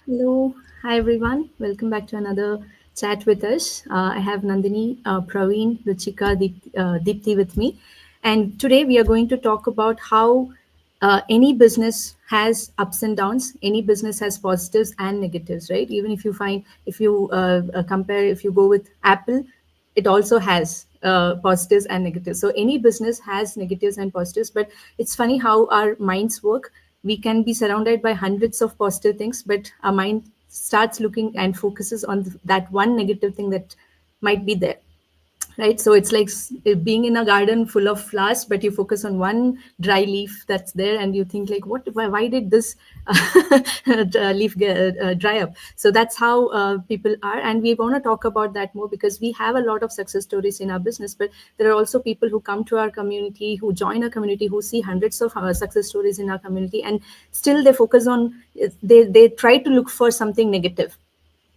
Hello, hi everyone. Welcome back to another chat with us. I have Nandini, Praveen, Ruchika, Deepthi with me, and today we are going to talk about how any business has ups and downs. Any business has positives and negatives, right? Even if you compare, if you go with Apple, it also has positives and negatives. So any business has negatives and positives, but it's funny how our minds work. We can be surrounded by hundreds of positive things, but our mind starts looking and focuses on that one negative thing that might be there, right? So it's like being in a garden full of flowers, but you focus on one dry leaf that's there and you think like, why did this leaf dry up? So that's how people are, and we want to talk about that more because we have a lot of success stories in our business, but there are also people who come to our community, who join our community, who see hundreds of success stories in our community, and still they focus on, they try to look for something negative,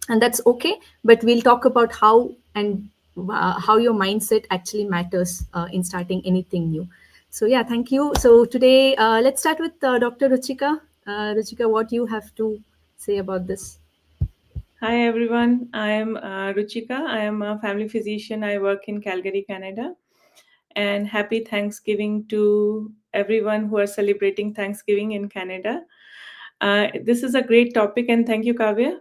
and that's okay. But we'll talk about how, and how your mindset actually matters in starting anything new. So yeah, thank you. So today, let's start with Dr. Ruchika. Ruchika, what you have to say about this? Hi everyone, I am Ruchika. I am a family physician. I work in Calgary, Canada. And happy Thanksgiving to everyone who are celebrating Thanksgiving in Canada. This is a great topic, and thank you, Kavya.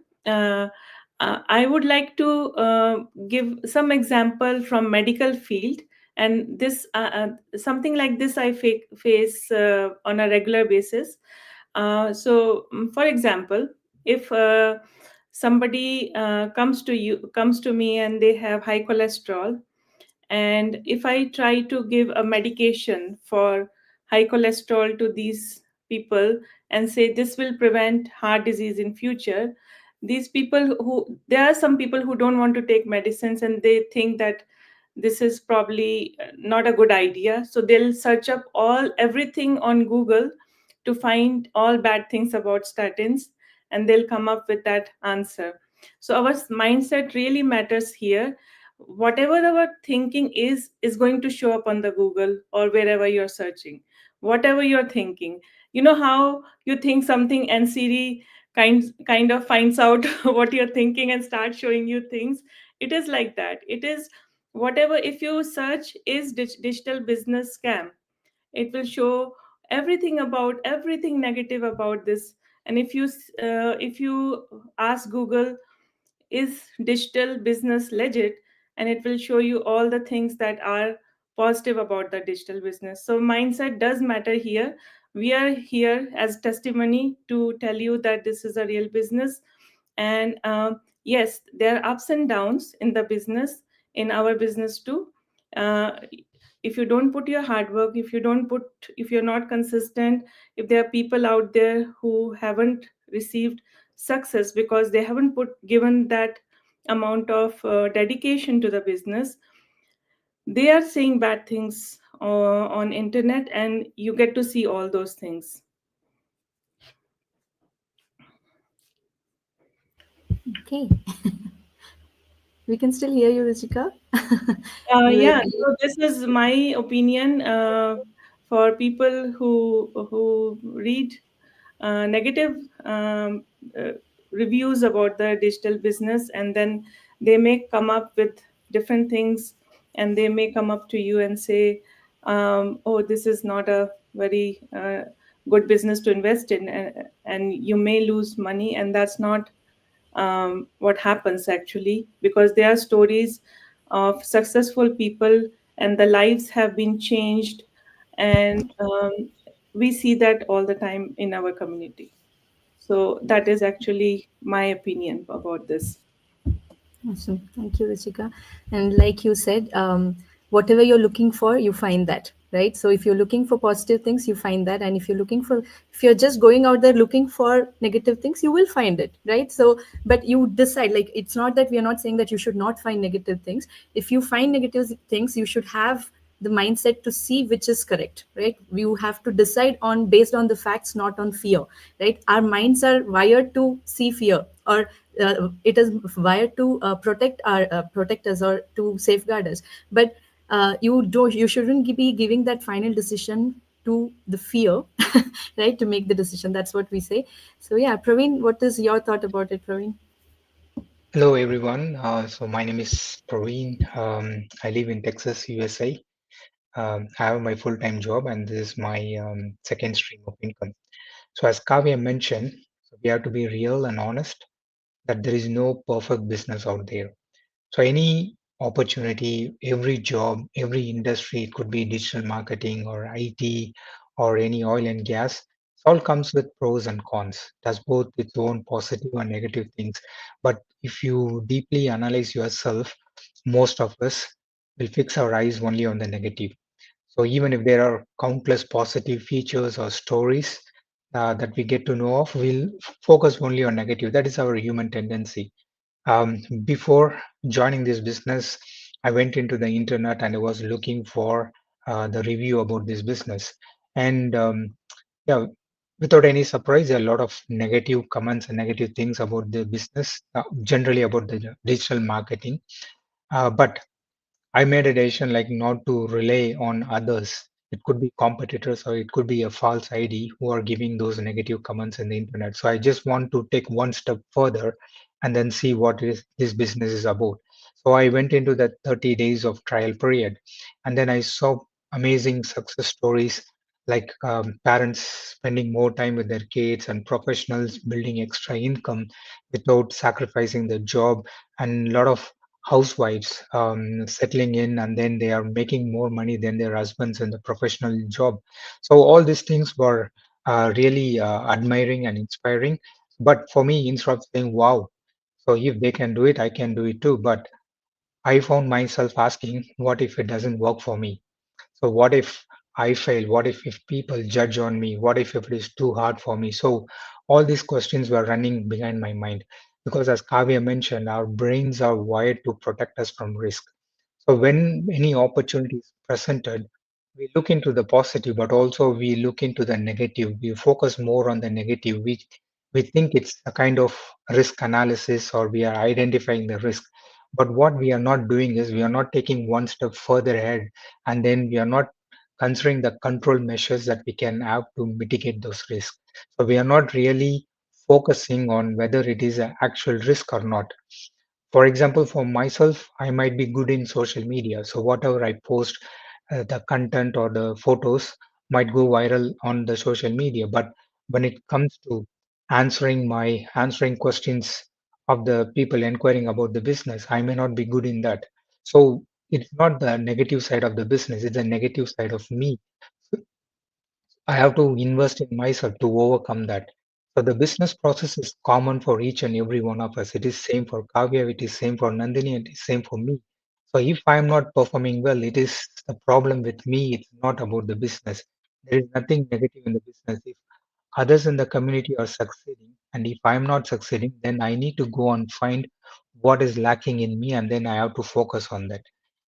I would like to give some example from medical field, and this something like this I face on a regular basis. For example, if somebody comes to me and they have high cholesterol, and if I try to give a medication for high cholesterol to these people and say this will prevent heart disease in future, these people who there are some people who don't want to take medicines, and they think that this is probably not a good idea, so they'll search up all everything on Google to find all bad things about statins, and they'll come up with that answer. So our mindset really matters here. Whatever our thinking is going to show up on the Google or wherever you're searching. Whatever you're thinking, you know how you think something and Siri kind of finds out what you're thinking and starts showing you things. It is like that. It is whatever. If you search is digital business scam, it will show everything negative about this. And if you ask Google, is digital business legit, and it will show you all the things that are positive about the digital business. So mindset does matter here. We are here as testimony to tell you that this is a real business. And yes, there are ups and downs in the business, in our business too. uh, if you don't put your hard work, if you're not consistent, if there are people out there who haven't received success because they haven't put given that amount of dedication to the business, they are saying bad things on internet, and you get to see all those things. Okay, we can still hear you, Ruchika. Yeah, Maybe. so this is my opinion. For people who read negative uh, reviews about the digital business, and then they may come up with different things, and they may come up to you and say, oh, this is not a very good business to invest in, and you may lose money. And that's not what happens actually, because there are stories of successful people and the lives have been changed. And we see that all the time in our community. So that is actually my opinion about this. Awesome. Thank you, Ruchika. And like you said, whatever you're looking for, you find that, right? So if you're looking for positive things, you find that. And if you're just going out there looking for negative things, you will find it, right? So, but you decide, like, it's not that we are not saying that you should not find negative things. If you find negative things, you should have the mindset to see which is correct, right? You have to decide on based on the facts, not on fear, right? Our minds are wired to see fear, or it is wired to protect us or to safeguard us. But you shouldn't be giving that final decision to the fear, right, to make the decision. That's what we say. So yeah, Praveen, what is your thought about it, Praveen? Hello, everyone. So my name is Praveen. I live in Texas, USA. I have my full-time job, and this is my second stream of income. So as Kavya mentioned, so we have to be real and honest that there is no perfect business out there. So any opportunity, every job, every industry, it could be digital marketing or IT or any oil and gas, it all comes with pros and cons. It has both its own positive and negative things. But if you deeply analyze yourself, most of us will fix our eyes only on the negative. So even if there are countless positive features or stories that we get to know of, we'll focus only on negative. That is our human tendency. Before joining this business, I went into the internet and I was looking for the review about this business. And yeah, without any surprise, there are a lot of negative comments and negative things about the business, generally about the digital marketing. But I made a decision like not to rely on others. It could be competitors or it could be a false ID who are giving those negative comments in the internet. So I just want to take one step further and then see what is this business is about. So I went into that 30 days of trial period, and then I saw amazing success stories like parents spending more time with their kids and professionals building extra income without sacrificing their job, and a lot of housewives settling in and then they are making more money than their husbands in the professional job. So all these things were really admiring and inspiring. But for me, instead of saying wow, so if they can do it, I can do it too, but I found myself asking, what if it doesn't work for me? So what if I fail? What if people judge on me? What if it is too hard for me? So all these questions were running behind my mind because as Kavya mentioned, our brains are wired to protect us from risk. So when any opportunity is presented, we look into the positive, but also we look into the negative. We focus more on the negative. We think it's a kind of risk analysis or we are identifying the risk. But what we are not doing is we are not taking one step further ahead, and then we are not considering the control measures that we can have to mitigate those risks. So we are not really focusing on whether it is an actual risk or not. For example, for myself, I might be good in social media. So whatever I post, the content or the photos might go viral on the social media. But when it comes to answering questions of the people inquiring about the business, I may not be good in that. So it's not the negative side of the business; it's the negative side of me. I have to invest in myself to overcome that. So the business process is common for each and every one of us. It is same for Kavya, it is same for Nandini, and it is same for me. So if I am not performing well, it is the problem with me. It's not about the business. There is nothing negative in the business. If others in the community are succeeding, and if I am not succeeding, then I need to go and find what is lacking in me, and then I have to focus on that.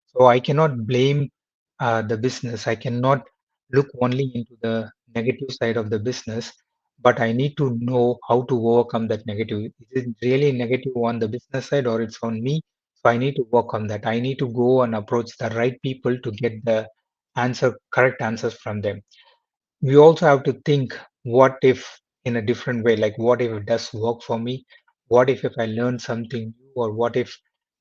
So I cannot blame the business. I cannot look only into the negative side of the business, but I need to know how to overcome that negative. Is it really negative on the business side or it's on me? So I need to work on that. I need to go and approach the right people to get the correct answers from them. We also have to think what if in a different way, like what if it does work for me? What if I learn something new, or what if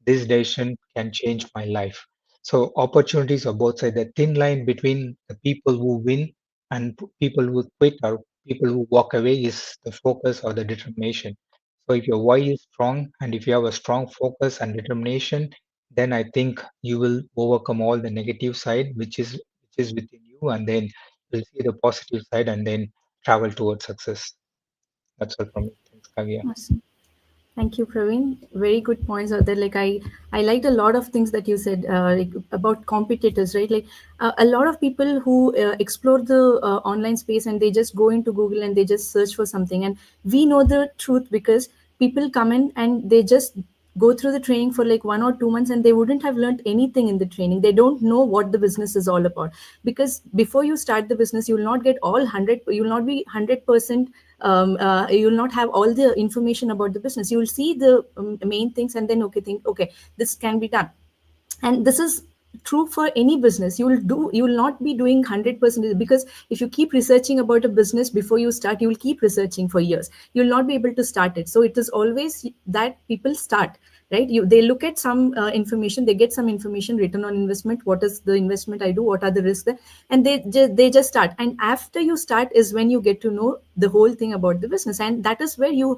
this decision can change my life? So opportunities are both sides. The thin line between the people who win and people who quit or people who walk away is the focus or the determination. So if your why is strong and if you have a strong focus and determination, then I think you will overcome all the negative side which is within you, and then you'll see the positive side and then travel towards success. That's all from me. Thanks, Kavya. Awesome. Thank you, Praveen. Very good points out there. Like I liked a lot of things that you said, like about competitors, right? Like a lot of people who explore the online space and they just go into Google and they just search for something, and we know the truth because people come in and they just go through the training for like 1 or 2 months and they wouldn't have learned anything in the training. They don't know what the business is all about, because before you start the business you will not get all 100, you will not be 100%, you will not have all the information about the business. You will see the main things and then okay, think okay, this can be done. And this is true for any business. You will not be doing 100%, because if you keep researching about a business before you start, you will keep researching for years. You will not be able to start it. So it is always that people start, right? They look at some information, they get some information, return on investment, what is the investment I do, what are the risks there, and they just start. And after you start is when you get to know the whole thing about the business. And that is where you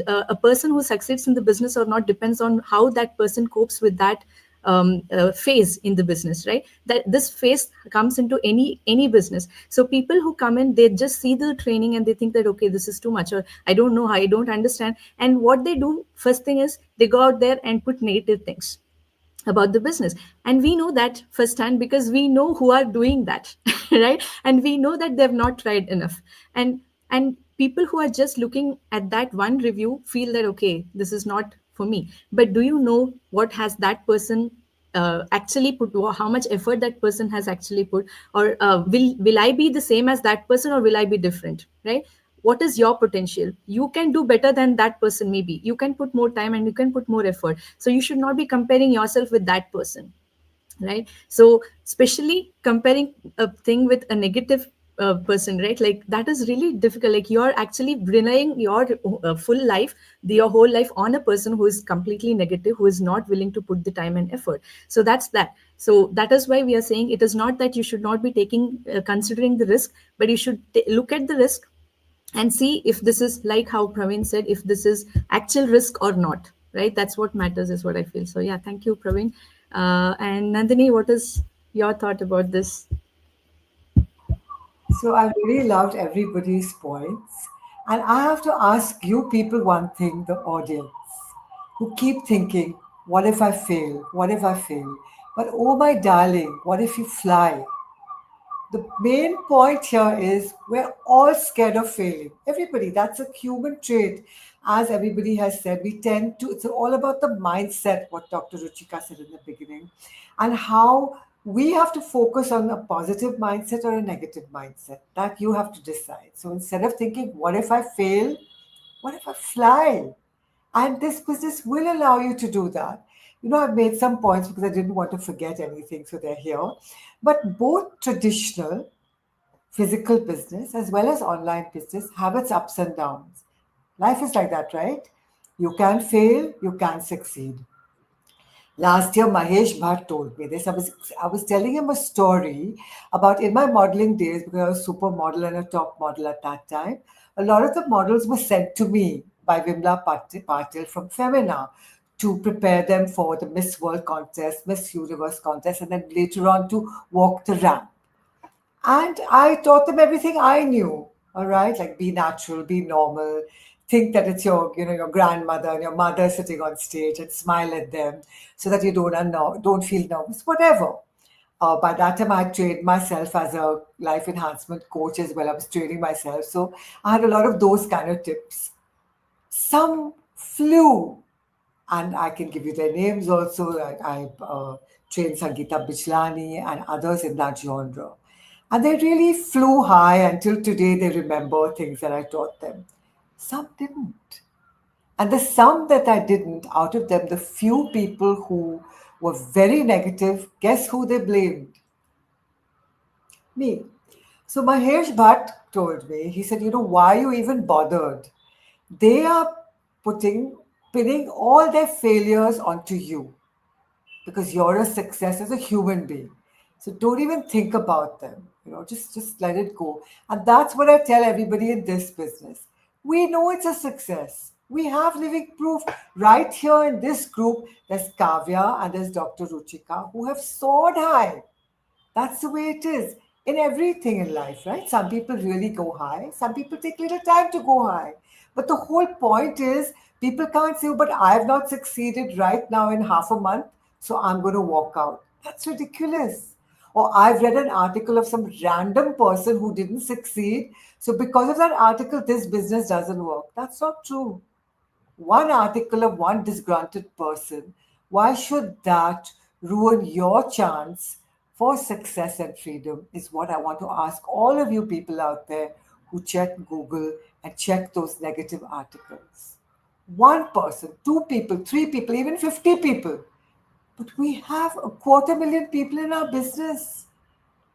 a person who succeeds in the business or not depends on how that person copes with that phase in the business, right? That this phase comes into any business. So people who come in, they just see the training and they think that, okay, this is too much, or I don't know, I don't understand. And what they do first thing is they go out there and put negative things about the business. And we know that firsthand because we know who are doing that, right? And we know that they've not tried enough. And people who are just looking at that one review feel that, okay, this is not for me. But do you know what has that person actually put, how much effort that person has actually put? Or will I be the same as that person, or will I be different, right? What is your potential? You can do better than that person. Maybe you can put more time and you can put more effort. So you should not be comparing yourself with that person, right? So especially comparing a thing with a negative person, right? Like that is really difficult. Like you're actually relying your full life, your whole life, on a person who is completely negative, who is not willing to put the time and effort. So that's that. So that is why we are saying it is not that you should not be taking considering the risk, but you should look at the risk and see if this is, like how Praveen said, if this is actual risk or not, right? That's what matters, is what I feel. So yeah, thank you, Praveen. And Nandini, what is your thought about this? So I really loved everybody's points. And I have to ask you people one thing, the audience, who keep thinking, what if I fail? What if I fail? But oh my darling, what if you fly? The main point here is we're all scared of failing. Everybody, that's a human trait. As everybody has said, we tend to, it's all about the mindset, what Dr. Ruchika said in the beginning, and how we have to focus on a positive mindset or a negative mindset. That you have to decide. So instead of thinking, what if I fail? What if I fly? And this business will allow you to do that. I've made some points because I didn't want to forget anything, so they're here. But both traditional physical business as well as online business have its ups and downs. Life is like that, right? You can fail, you can succeed. Last year, Mahesh Bhatt told me this. I was telling him a story about in my modeling days, because I was supermodel and a top model at that time. A lot of the models were sent to me by Vimla Patil from Femina to prepare them for the Miss World contest, Miss Universe contest, and then later on to walk the ramp. And I taught them everything I knew. All right, like be natural, be normal. Think that it's your grandmother and your mother sitting on stage, and smile at them so that you don't feel nervous. Whatever. By that time, I had trained myself as a life enhancement coach as well. I was training myself, so I had a lot of those kind of tips. Some flew, and I can give you their names also. I trained Sangeeta Bijlani and others in that genre. And they really flew high until today they remember things that I taught them. Some didn't. And the some that I didn't, out of them, the few people who were very negative, guess who they blamed? Me. So Mahesh Bhatt told me, he said, why you even bothered? They are pinning all their failures onto you because you're a success as a human being. So don't even think about them. Just let it go. And that's what I tell everybody in this business. We know it's a success. We have living proof right here in this group. There's Kavya and there's Dr. Ruchika who have soared high. That's the way it is in everything in life, right? Some people really go high, some people take little time to go high. But the whole point is people can't say, "Oh, but I have not succeeded right now in half a month, so I'm going to walk out." That's ridiculous. Or I've read an article of some random person who didn't succeed. So because of that article, this business doesn't work. That's not true. One article of one disgruntled person, why should that ruin your chance for success and freedom? Is what I want to ask all of you people out there who check Google and check those negative articles. One person, two people, three people, even 50 people. But we have a quarter million people in our business.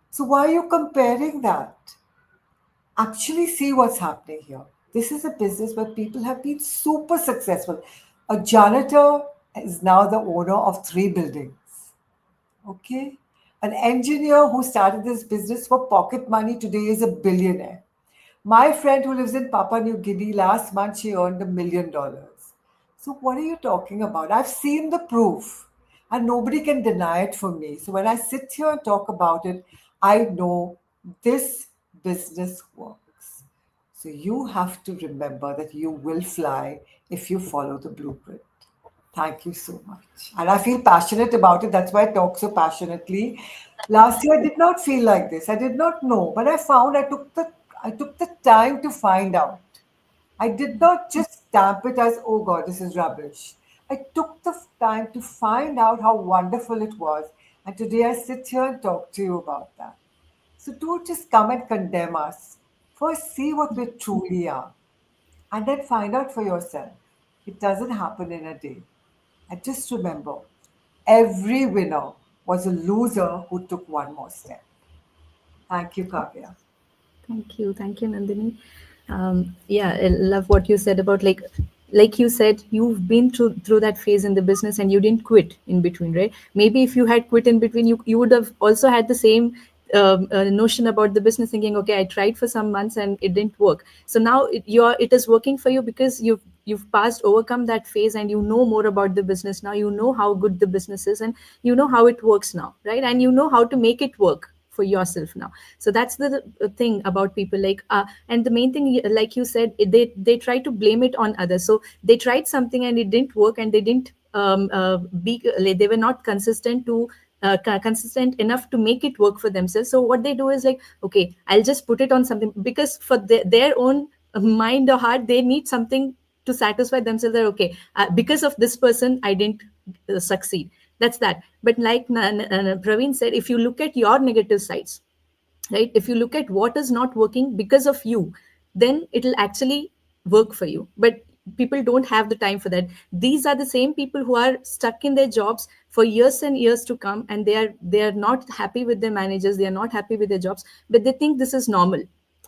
So why are you comparing that? Actually, see what's happening here. This is a business where people have been super successful. A janitor is now the owner of 3 buildings. Okay. An engineer who started this business for pocket money today is a billionaire. My friend who lives in Papua New Guinea, last month she earned $1 million. So, what are you talking about? I've seen the proof and nobody can deny it for me. So, when I sit here and talk about it, I know this business works. So, you have to remember that you will fly if you follow the blueprint. Thank you so much. And I feel passionate about it. That's why I talk so passionately. Last year I did not feel like this. I did not know, but I found I took the time to find out. I did not just stamp it as, oh God, this is rubbish. I took the time to find out how wonderful it was. And today I sit here and talk to you about that. So don't just come and condemn us. First, see what we truly are and then find out for yourself. It doesn't happen in a day. And just remember, every winner was a loser who took one more step. Thank you, Kavya. Thank you, Nandini. Yeah, I love what you said about like you said, you've been through that phase in the business and you didn't quit in between, right? Maybe if you had quit in between, you would have also had the same notion about the business, thinking, okay, I tried for some months and it didn't work. So now it is working for you because you've passed overcome that phase and you know more about the business now. You know how good the business is and you know how it works now, right? And you know how to make it work for yourself now. So that's the thing about people, and the main thing, like you said, they try to blame it on others. So they tried something and it didn't work, and they didn't be like, they were not consistent enough to make it work for themselves. So what they do is like, okay, I'll just put it on something, because for their own mind or heart, they need something to satisfy themselves, that okay, because of this person I didn't succeed. That's that. But like Praveen said, if you look at your negative sides, right, if you look at what is not working because of you, then it'll actually work for you. But people don't have the time for that. These are the same people who are stuck in their jobs for years and years to come, and they are not happy with their managers, they are not happy with their jobs, but they think this is normal,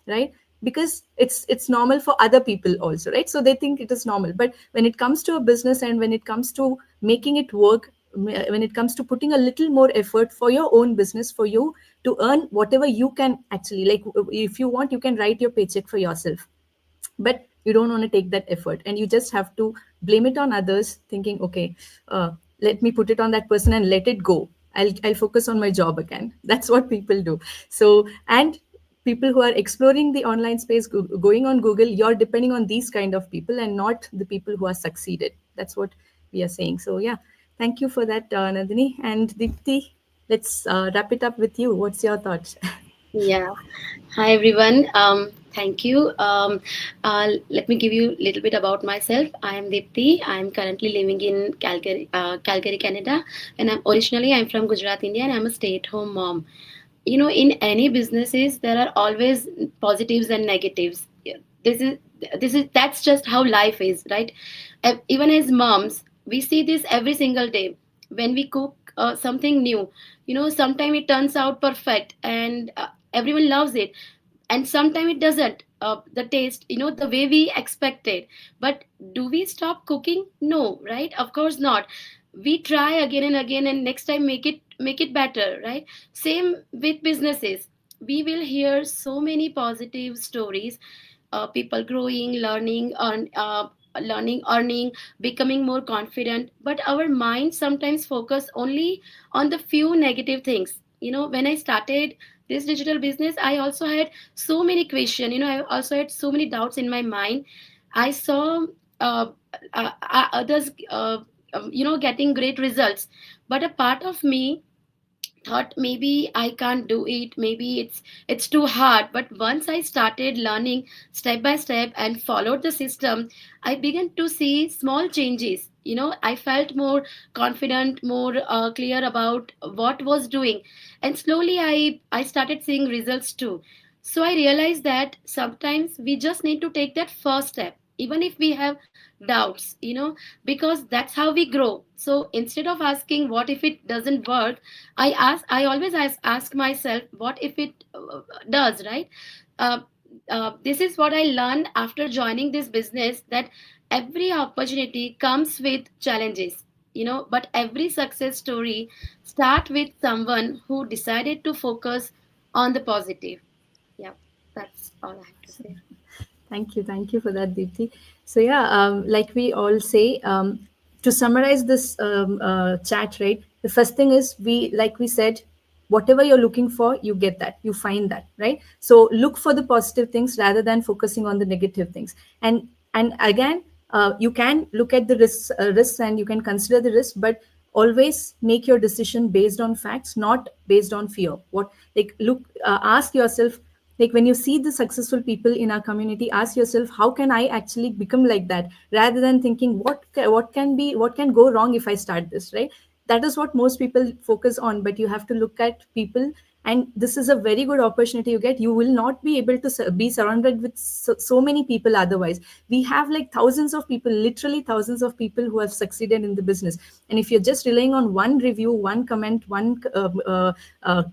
right? Because it's normal for other people also, right? So they think it is normal. But when it comes to a business, and when it comes to making it work, when it comes to putting a little more effort for your own business, for you to earn whatever you can actually, like, if you want, you can write your paycheck for yourself, but you don't want to take that effort, and you just have to blame it on others, thinking, okay, let me put it on that person and let it go. I'll focus on my job again. That's what people do. So, and people who are exploring the online space, going on Google, you're depending on these kind of people and not the people who are succeeded. That's what we are saying. So yeah, thank you for that, Nandini. And Dipti, let's wrap it up with you. What's your thoughts? Yeah. Hi, everyone. Thank you. Let me give you a little bit about myself. I am Dipti. I am currently living in Calgary, Canada, and I'm from Gujarat, India, and I'm a stay-at-home mom. In any businesses there are always positives and negatives. Yeah, this is that's just how life is, right? Even as moms, we see this every single day when we cook something new. Sometimes it turns out perfect and everyone loves it, and sometimes it doesn't, the taste, the way we expected. But do we stop cooking? No, right? Of course not. We try again and again, and next time make it better, right? Same with businesses. We will hear so many positive stories, people growing, learning, earning, becoming more confident, but our minds sometimes focus only on the few negative things. When I started this digital business, I also had so many questions. I also had so many doubts in my mind. I saw uh, others getting great results, but a part of me thought maybe I can't do it, maybe it's too hard. But once I started learning step by step and followed the system, I began to see small changes. I felt more confident, more clear about what was doing, and slowly I started seeing results too. So I realized that sometimes we just need to take that first step. even if we have doubts, because that's how we grow. So instead of asking what if it doesn't work, I always ask myself what if it does, right? uh, this is what I learned after joining this business, that every opportunity comes with challenges, but every success story start with someone who decided to focus on the positive. Yeah, that's all I have to say. Thank you for that, Deepthi. So yeah, like we all say, to summarize this chat, right? The first thing is like we said, whatever you're looking for, you get that, you find that, right? So look for the positive things rather than focusing on the negative things. And again, you can look at the risks and you can consider the risk, but always make your decision based on facts, not based on fear. What like look Ask yourself, like when you see the successful people in our community, ask yourself, how can I actually become like that, rather than thinking what can go wrong if I start this, right? That is what most people focus on, but you have to look at people. And this is a very good opportunity you get. You will not be able to be surrounded with so many people otherwise. We have like thousands of people, literally thousands of people who have succeeded in the business. And if you're just relying on one review, one comment, one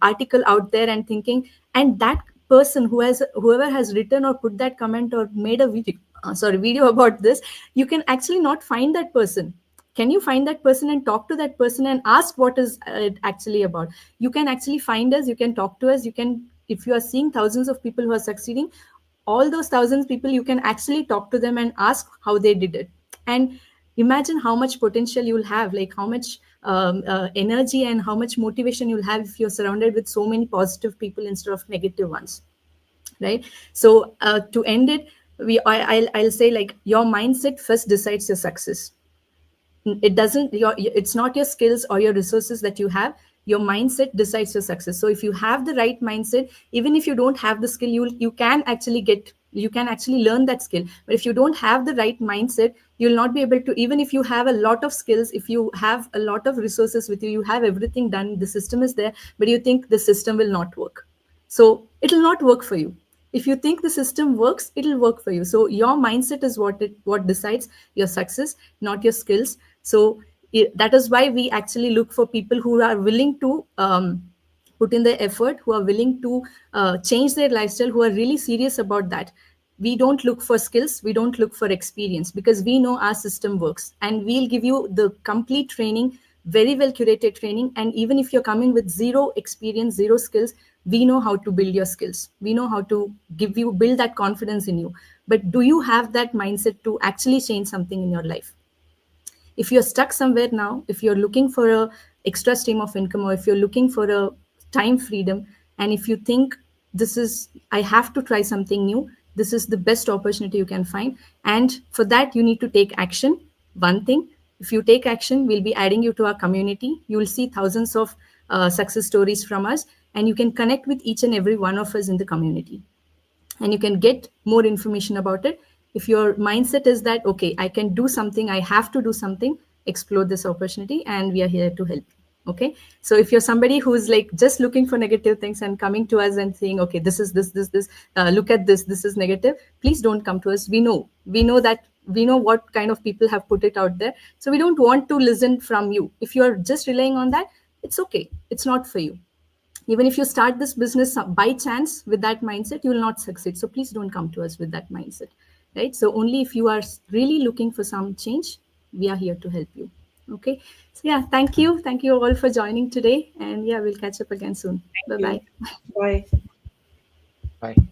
article out there and thinking, and that person whoever has written or put that comment or made a video about this, you can actually not find that person. Can you find that person and talk to that person and ask what is it actually about? You can actually find us, you can talk to us, you can, if you are seeing thousands of people who are succeeding, all those thousands people, you can actually talk to them and ask how they did it. And imagine how much potential you'll have, like how much energy and how much motivation you'll have if you're surrounded with so many positive people instead of negative ones, right? So to end it, I'll say, like, your mindset first decides your success. It doesn't your It's not your skills or your resources that you have. Your mindset decides your success. So if you have the right mindset, even if you don't have the skill, you can actually learn that skill. But if you don't have the right mindset, you'll not be able to. Even if you have a lot of skills, if you have a lot of resources with you, you have everything done, the system is there, but you think the system will not work, so it'll not work for you. If you think the system works, it'll work for you. So your mindset is what decides your success, not your skills. So that is why we actually look for people who are willing to put in the effort, who are willing to change their lifestyle, who are really serious about that. We don't look for skills, we don't look for experience, because we know our system works, and we'll give you the complete training, very well curated training. And even if you're coming with zero experience, zero skills, we know how to build your skills, we know how to build that confidence in you. But do you have that mindset to actually change something in your life? If you're stuck somewhere now, if you're looking for a extra stream of income, or if you're looking for a time freedom, and if you think, this is I have to try something new, this is the best opportunity you can find. And for that, you need to take action. One thing, if you take action, we'll be adding you to our community. You will see thousands of success stories from us, and you can connect with each and every one of us in the community, and you can get more information about it. If your mindset is that, okay, I can do something, I have to do something, explore this opportunity, and we are here to help you. Okay, so if you're somebody who's like just looking for negative things and coming to us and saying, okay, this is this look at this is negative, please don't come to us. We know that we know what kind of people have put it out there, so we don't want to listen from you. If you are just relying on that, it's okay, it's not for you. Even if you start this business by chance with that mindset, you will not succeed. So please don't come to us with that mindset, right? So only if you are really looking for some change, we are here to help you. Okay, so yeah, thank you all for joining today, and yeah, we'll catch up again soon. Bye Thank bye. you. Bye. Bye.